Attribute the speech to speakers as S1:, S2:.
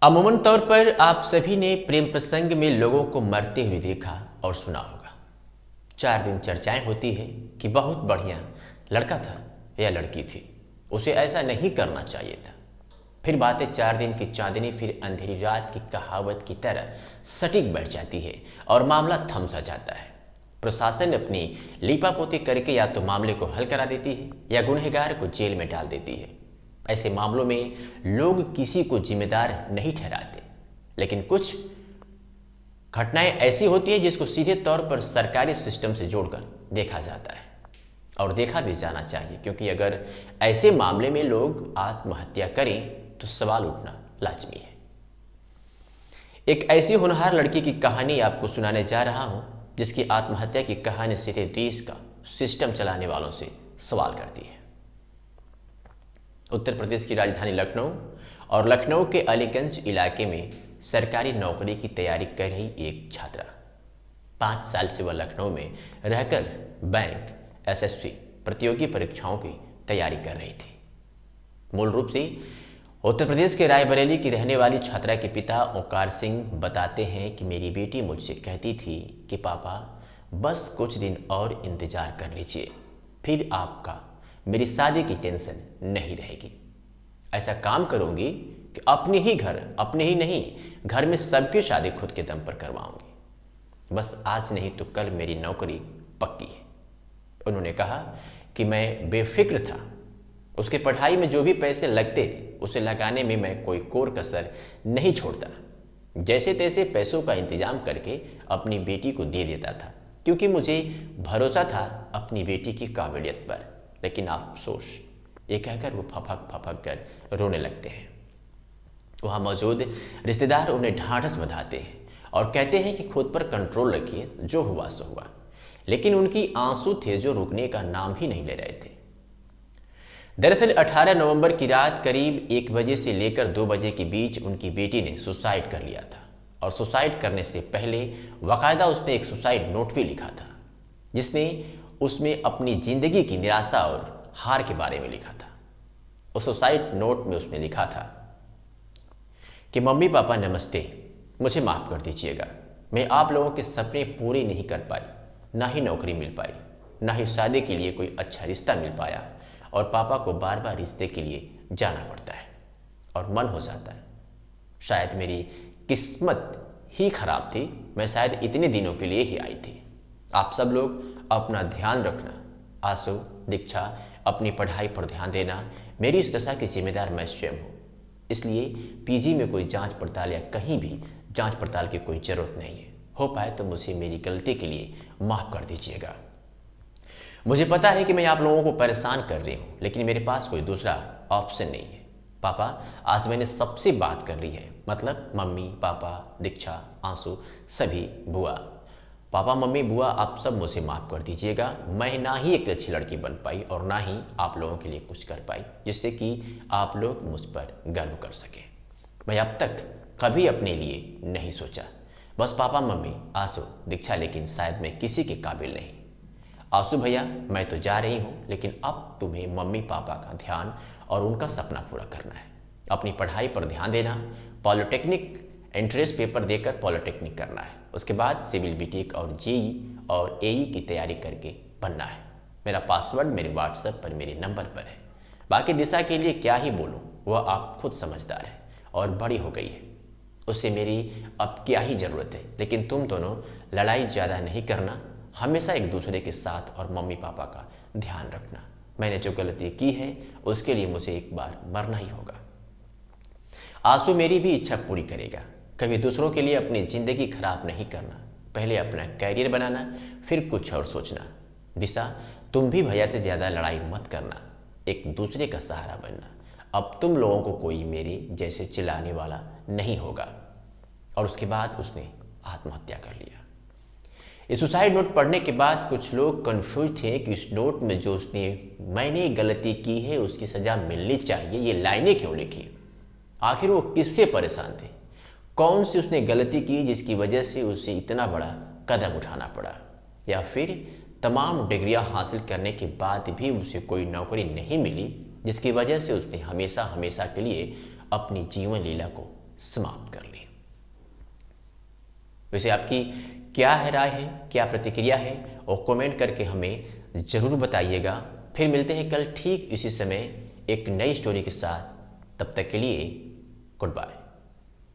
S1: अमूमन तौर पर आप सभी ने प्रेम प्रसंग में लोगों को मरते हुए देखा और सुना होगा। 4 दिन चर्चाएं होती है कि बहुत बढ़िया लड़का था या लड़की थी, उसे ऐसा नहीं करना चाहिए था। फिर बातें 4 दिन की चांदनी फिर अंधेरी रात की कहावत की तरह सटीक बैठ जाती है और मामला थम सा जाता है। प्रशासन अपनी लीपापोती करके या तो मामले को हल करा देती है या गुनहगार को जेल में डाल देती है। ऐसे मामलों में लोग किसी को जिम्मेदार नहीं ठहराते, लेकिन कुछ घटनाएं ऐसी होती हैं जिसको सीधे तौर पर सरकारी सिस्टम से जोड़कर देखा जाता है और देखा भी जाना चाहिए, क्योंकि अगर ऐसे मामले में लोग आत्महत्या करें तो सवाल उठना लाजमी है। एक ऐसी होनहार लड़की की कहानी आपको सुनाने जा रहा हूं जिसकी आत्महत्या की कहानी सीधे देश का सिस्टम चलाने वालों से सवाल करती है। उत्तर प्रदेश की राजधानी लखनऊ और लखनऊ के अलीगंज इलाके में सरकारी नौकरी की तैयारी कर रही एक छात्रा। 5 साल से वह लखनऊ में रहकर बैंक, एसएससी प्रतियोगी परीक्षाओं की तैयारी कर रही थी। मूल रूप से उत्तर प्रदेश के रायबरेली की रहने वाली छात्रा के पिता ओंकार सिंह बताते हैं कि मेरी बेटी मुझसे कहती थी कि पापा बस कुछ दिन और इंतजार कर लीजिए, फिर आपका मेरी शादी की टेंशन नहीं रहेगी। ऐसा काम करूंगी कि अपने ही नहीं, घर में सबकी शादी खुद के दम पर करवाऊंगी। बस आज नहीं तो कल मेरी नौकरी पक्की है। उन्होंने कहा कि मैं बेफिक्र था। उसके पढ़ाई में जो भी पैसे लगते थे उसे लगाने में मैं कोई कोर कसर नहीं छोड़ता। जैसे तैसे पैसों का इंतजाम करके अपनी बेटी को दे देता था, क्योंकि मुझे भरोसा था अपनी बेटी की काबिलियत पर। लेकिन अफसोस, ये कहकर वो फपक कर रोने लगते हैं। वहाँ मौजूद रिश्तेदार उन्हें ढांढस बंधाते हैं और कहते हैं कि खुद पर कंट्रोल रखिए, जो हुआ सो हुआ। लेकिन उनकी आंसू थे जो रुकने का नाम ही नहीं ले रहे थे। दरअसल 18 नवंबर की रात करीब 1 बजे से लेकर 2 बजे के बीच उनकी बेटी ने सुसाइड कर लिया था, और सुसाइड करने से पहले बाकायदा उसने एक सुसाइड नोट भी लिखा था, जिसने उसमें अपनी जिंदगी की निराशा और हार के बारे में लिखा था। उस सुसाइड नोट में उसने लिखा था कि मम्मी पापा नमस्ते, मुझे माफ़ कर दीजिएगा। मैं आप लोगों के सपने पूरे नहीं कर पाई, ना ही नौकरी मिल पाई, ना ही शादी के लिए कोई अच्छा रिश्ता मिल पाया, और पापा को बार बार रिश्ते के लिए जाना पड़ता है और मन हो जाता है। शायद मेरी किस्मत ही खराब थी, मैं शायद इतने दिनों के लिए ही आई थी। आप सब लोग अपना ध्यान रखना। आंसू, दीक्षा, अपनी पढ़ाई पर ध्यान देना। मेरी इस दशा की जिम्मेदार मैं स्वयं हूँ, इसलिए पीजी में कोई जांच पड़ताल या कहीं भी जांच पड़ताल की कोई ज़रूरत नहीं है। हो पाए तो मुझे मेरी गलती के लिए माफ़ कर दीजिएगा। मुझे पता है कि मैं आप लोगों को परेशान कर रही हूँ, लेकिन मेरे पास कोई दूसरा ऑप्शन नहीं है। पापा, आज मैंने सबसे बात कर ली है, मतलब मम्मी, पापा, दीक्षा, आंसू, सभी, बुआ। पापा, मम्मी, बुआ, आप सब मुझे माफ़ कर दीजिएगा। मैं ना ही एक अच्छी लड़की बन पाई और ना ही आप लोगों के लिए कुछ कर पाई जिससे कि आप लोग मुझ पर गर्व कर सकें। मैं अब तक कभी अपने लिए नहीं सोचा। बस पापा, मम्मी, आंसू, दीक्षा, लेकिन शायद मैं किसी के काबिल नहीं। आंसू भैया, मैं तो जा रही हूँ, लेकिन अब तुम्हें मम्मी पापा का ध्यान और उनका सपना पूरा करना है। अपनी पढ़ाई पर ध्यान देना। पॉलिटेक्निक एंट्रेंस पेपर देकर पॉलिटेक्निक करना है। उसके बाद सिविल, बीटेक और जेई और एई की तैयारी करके बनना है। मेरा पासवर्ड मेरे व्हाट्सएप पर मेरे नंबर पर है। बाकी दिशा के लिए क्या ही बोलूँ, वह आप खुद समझदार है और बड़ी हो गई है, उससे मेरी अब क्या ही ज़रूरत है। लेकिन तुम दोनों लड़ाई ज़्यादा नहीं करना, हमेशा एक दूसरे के साथ और मम्मी पापा का ध्यान रखना। मैंने जो गलती की है उसके लिए मुझे एक बार मरना ही होगा। आंसू मेरी भी इच्छा पूरी करेगा। कभी दूसरों के लिए अपनी ज़िंदगी खराब नहीं करना, पहले अपना कैरियर बनाना, फिर कुछ और सोचना। दिशा, तुम भी भैया से ज़्यादा लड़ाई मत करना, एक दूसरे का सहारा बनना। अब तुम लोगों को कोई मेरे जैसे चिल्लाने वाला नहीं होगा। और उसके बाद उसने आत्महत्या कर लिया। इस सुसाइड नोट पढ़ने के बाद कुछ लोग कंफ्यूज थे कि इस नोट में जो उसने मैंने गलती की है उसकी सज़ा मिलनी चाहिए, ये लाइनें क्यों लिखी। आखिर वो किससे परेशान थे? कौन सी उसने गलती की जिसकी वजह से उसे इतना बड़ा कदम उठाना पड़ा? या फिर तमाम डिग्रियां हासिल करने के बाद भी उसे कोई नौकरी नहीं मिली जिसकी वजह से उसने हमेशा हमेशा के लिए अपनी जीवन लीला को समाप्त कर ली। वैसे आपकी क्या है राय है, क्या प्रतिक्रिया है, और कमेंट करके हमें ज़रूर बताइएगा। फिर मिलते हैं कल ठीक इसी समय एक नई स्टोरी के साथ। तब तक के लिए गुड बाय।